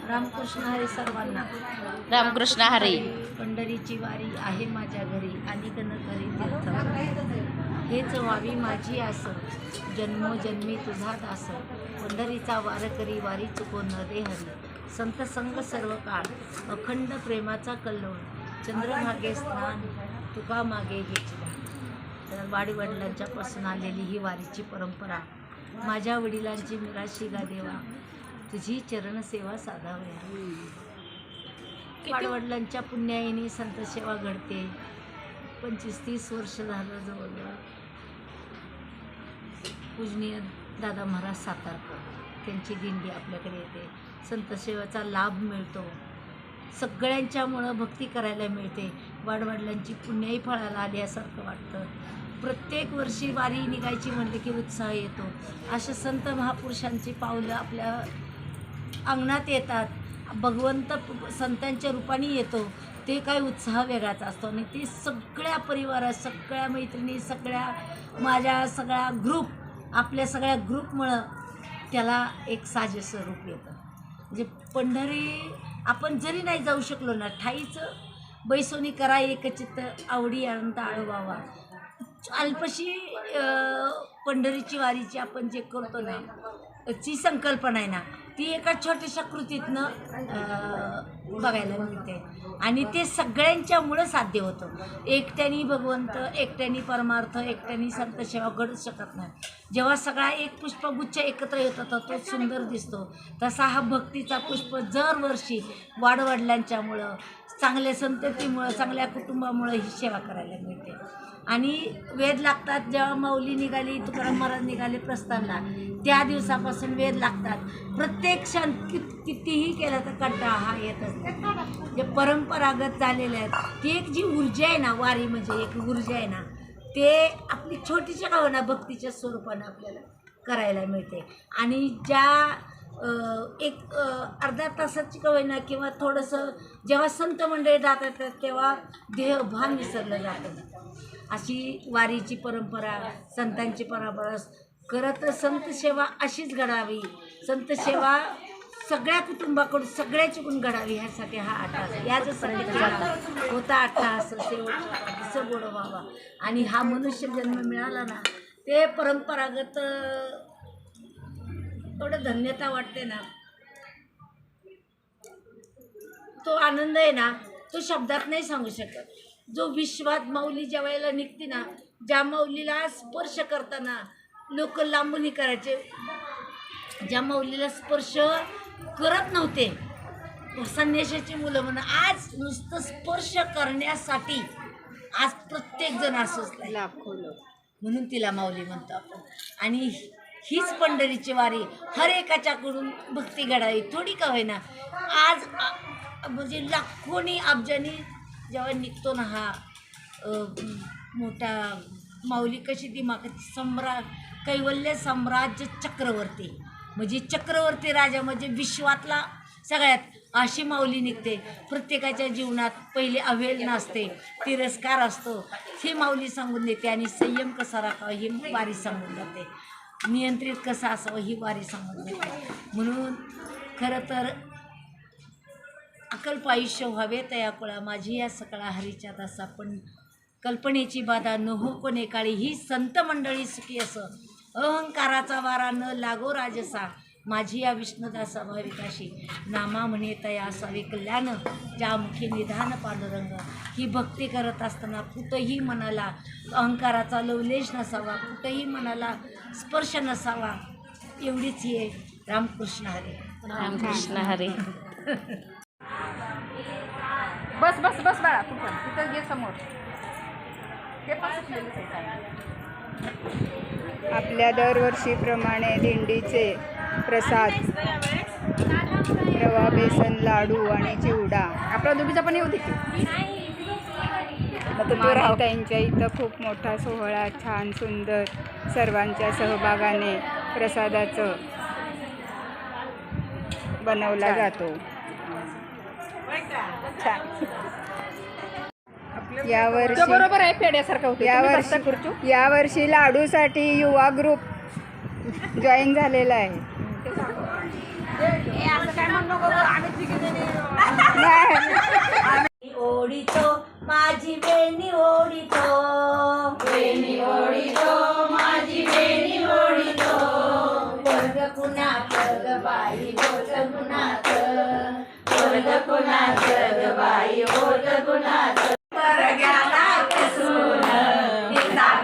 रामकृष्ण हरी सर्वांना. रामकृष्ण हरी. पंढरीची वारी आहे माझ्या घरी आणि करी तीर्थ हेच व्हावी माझी आस, जन्मोजन्मी तुझा दास. पंढरीचा वार करी वारी चुको न दे हरी. संत संग सर्व काळ अखंड प्रेमाचा कल्लोळ. चंद्रभागे स्नान तुका मागे हेच. तर वाडवडिलांच्यापासून आलेली ही वारीची परंपरा. माझ्या वडिलांची मिराशी गा देवा, तुझी चरणसेवा साधावया. वाडवडिलांच्या पुण्याईने संतसेवा घडते. 25-30 वर्ष झालं जवळजवळ. पूजनीय दादा महाराज सातारकर त्यांची दिंडी आपल्याकडे येते. संतसेवेचा लाभ मिळतो. सगळ्यांच्यामुळं भक्ती करायला मिळते. वाडवडिलांची पुण्याई फळाला आल्यासारखं वाटतं. प्रत्येक वर्षी वारी निघायची म्हणले की उत्साह येतो. अशा संत महापुरुषांची पावलं आपल्या अंगणात येतात. भगवंत संतांच्या रूपाने येतो. ते काय उत्साह वेगळाच असतो. आणि ते सगळ्या परिवारात, सगळ्या मैत्रिणी, माझ्या सगळ्या ग्रुप, आपल्या सगळ्या ग्रुपमुळं त्याला एक साजेसं रूप येतं. म्हणजे पंढरी आपण जरी नाही जाऊ शकलो ना, ठाईचं बैसोनी करा एकचित्त, आवडी अनंत आळवावा. अल्पशी पंढरीची वारीची आपण जे करतो ना, ची संकल्पना आहे ना, ती एका छोट्याशा कृतीतनं बघायला मिळते. आणि ते सगळ्यांच्यामुळं साध्य होतं. एकट्याने भगवंत, एकट्याने परमार्थ, एकट्याने संतसेवा घडूच शकत नाही. जेव्हा सगळा एक पुष्पगुच्छ एकत्र येतो तो सुंदर दिसतो. तसा हा भक्तीचा पुष्प दरवर्षी वाडवडिलांच्यामुळं, चांगल्या संततीमुळं, चांगल्या कुटुंबामुळं ही सेवा करायला मिळते. आणि वेद लागतात. जेव्हा माऊली निघाली, तुकाराम महाराज निघाले प्रस्थानला, त्या दिवसापासून वेद लागतात. प्रत्येक क्षण कितीही केलं तर कंटाळा हा येत असतो. जे परंपरागत झालेले आहेत, ती एक जी ऊर्जा आहे ना, वारी म्हणजे एक ऊर्जा आहे ना, ते आपली छोटीच्या का होईना भक्तीच्या स्वरूपानं आपल्याला करायला मिळते. आणि ज्या एक अर्ध्या तासाची का होईना किंवा थोडंसं जेव्हा संत मंडळी जातात तेव्हा देहभान विसरलं जातं. अशी वारीची परंपरा, संतांची परंपरा करत संतसेवा अशीच घडावी. संतसेवा सगळ्या कुटुंबाकडून सगळ्याच्याकडून घडावी, ह्यासाठी हा अट्टाहास. याच्यासाठी होता अट्टाहास शेवटचा गोड व्हावा. आणि हा मनुष्य जन्म मिळाला ना, ते परंपरागत एवढं धन्यता वाटते ना. तो आनंद आहे ना, तो शब्दात नाही सांगू शकत. जो विश्वात माऊली ज्या वेळेला निघते ना, ज्या माऊलीला स्पर्श करताना लोक लांबून करायचे, ज्या माऊलीला स्पर्श करत नव्हते, संन्याशाची मुलं म्हणा, आज नुसतं स्पर्श करण्यासाठी आज प्रत्येक जण असंच लाखो लोक, म्हणून तिला माऊली म्हणतो आपण. आणि हीच पंढरीची वारी हर एकाच्याकडून भक्ती घडावी, थोडी का होईना. आज म्हणजे लाखोनी अब्जानी जेव्हा निघतो ना हा मोठा माऊली, कशी ती कैवल्य साम्राज्य चक्रवर्ती, म्हणजे चक्रवर्ती राजा, म्हणजे विश्वातला सगळ्यात अशी माऊली निघते. प्रत्येकाच्या जीवनात पहिले अवहेलना असते, तिरस्कार असतो, ही माऊली सांगून देते. आणि संयम कसा राखावा ही वारी सांगून जाते. नियंत्रित कसा असावं ही वारी सांगून देते. म्हणून खरं तर अकल्प आयुष्य व्हावे तया कुळा, माझी या सकळा हरीच्या दासा. पण कल्पनेची बाधा न हो कोणे काळी, ही संत मंडळी सुखी असं. अहंकाराचा वारा न लागो राजसा, माझी या विष्णुदासा भाविकाशी. नामा म्हणे तया असावे कल्याण, ज्या मुखी निधान पांडुरंग. ही भक्ती करत असताना कुठंही मनाला अहंकाराचा लवलेश नसावा, कुठंही मनाला स्पर्श नसावा, एवढीच ही आहे. रामकृष्ण हरी. रामकृष्ण हरी. बस बस बस बाळा, कुठं तिथं घे समोर. ते पण सुटलेलं आहे. आपल्या दरवर्षीप्रमाणे दिंडीचे प्रसाद रवा, बेसन, लाडू आणि चिवडा. आपल्या दोघीचा पण येऊ दे की. त्यांच्या इथं खूप मोठा सोहळा, छान सुंदर सर्वांच्या सहभागाने प्रसादाचं बनवला जातो. यावर्षी बरोबर आहे, पेड्यासारखं होतं. यावर्षी लाडूसाठी युवा ग्रुप जॉईन झालेला आहे. ओढितो माझी वेणी ओढितो, वेणी ओढितो माझी वेणी ओढितो, वर्ग कुणाच ग बाई वर्ग कुणाच, वर्ग कुणाच ग बाई वर्ग कुणाच, परग्याला कसून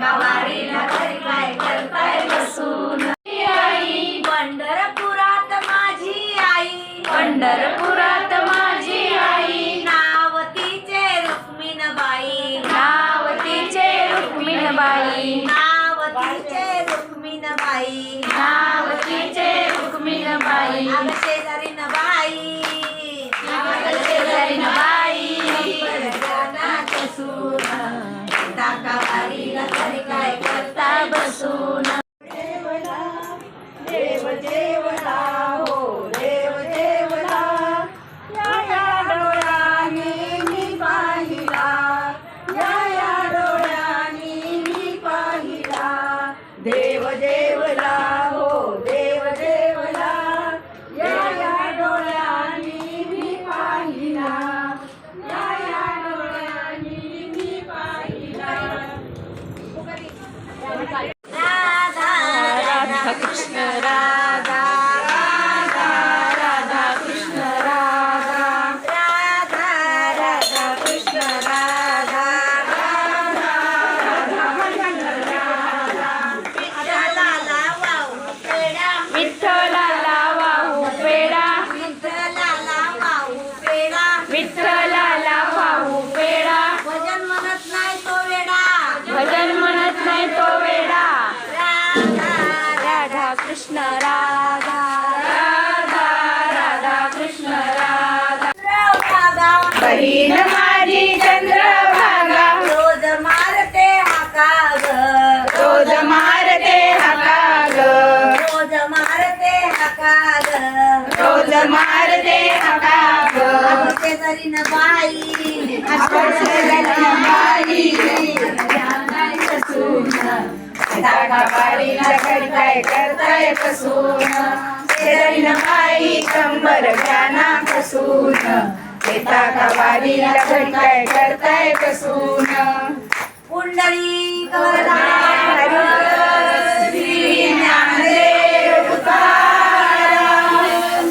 गावारीला तरी काय करताय बसून, आई पंढरपुरात माझी आई, पंढरपुरात माझी आई, नाव तिचे रुक्मिणबाई, नाव तिचे रुक्मिणबाई, नाव तिचे रुक्मिणबाई, नाव तिचे रुक्मिणबाई, अग शेजारीन बाई, अग शेजारीन बाई, परगानात सून ताकावारीला तरी काय करता बसून, देव देवला हो देव देवला, या डोळ्याने मी पाहिला, या डोळ्याने मी पाहिला, देव देवला हो देव देवला, या डोळ्याने मी पाहिला, या डोळ्याने मी पाहिला. राधा राधा कृष्ण राधा, राधा राधा कृष्ण राधा, राधा राधा कृष्ण राधा, राधा राधा विठ्ठलाला वाहू पेढा, विठ्ठलाला वाहू पेढा, विठ्ठलाला वाहू पेढा, भजन म्हणत नाही तो वेडा, भजन म्हणत नाही तो वेडा, राधा कृष्ण राधा, राधा राधा कृष्ण राधा, बहीण माझी चंद्रभागा, रोज मारते हाका ग, रोज मारते हाका ग, रोज मारते हाका ग, रोज मारते हाका ग, शेजारीन बाई, शेजारीन बाई, ताकावारीला करताय करताय कसून, शेजारीन बाई कंबर घ्याना कसून, ताकावारीला करताय करताय कसून, पुंडलिक वरदान श्री ज्ञानदेव तुकाराम,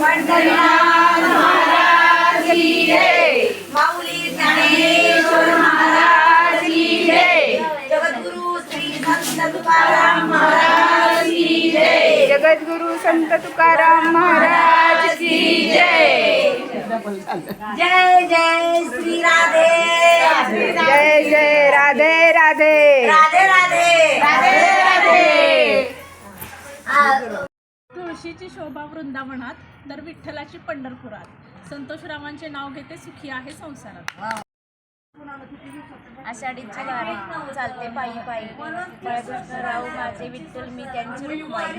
पंढरीनाथ महाराज की जय, माऊली ज्ञानेश्वर महाराज की जय, जगद्गुरु श्री संत तुकाराम महाराज की जय, जगद्गुरु संत तुकाराम महाराज की जय, जय जय श्री राधे, जय जय राधे राधे, राधे राधे, राधे राधे. तुळशीची शोभा वृंदावनात तर विठ्ठलाची पंढरपुरात, संतोषरावांचे नाव घेते सुखी आहे संसारात. आषाढीची वारी चालते पायी पायी, बाळकृष्णराव माझे विठ्ठल मी त्यांची रुक्माई.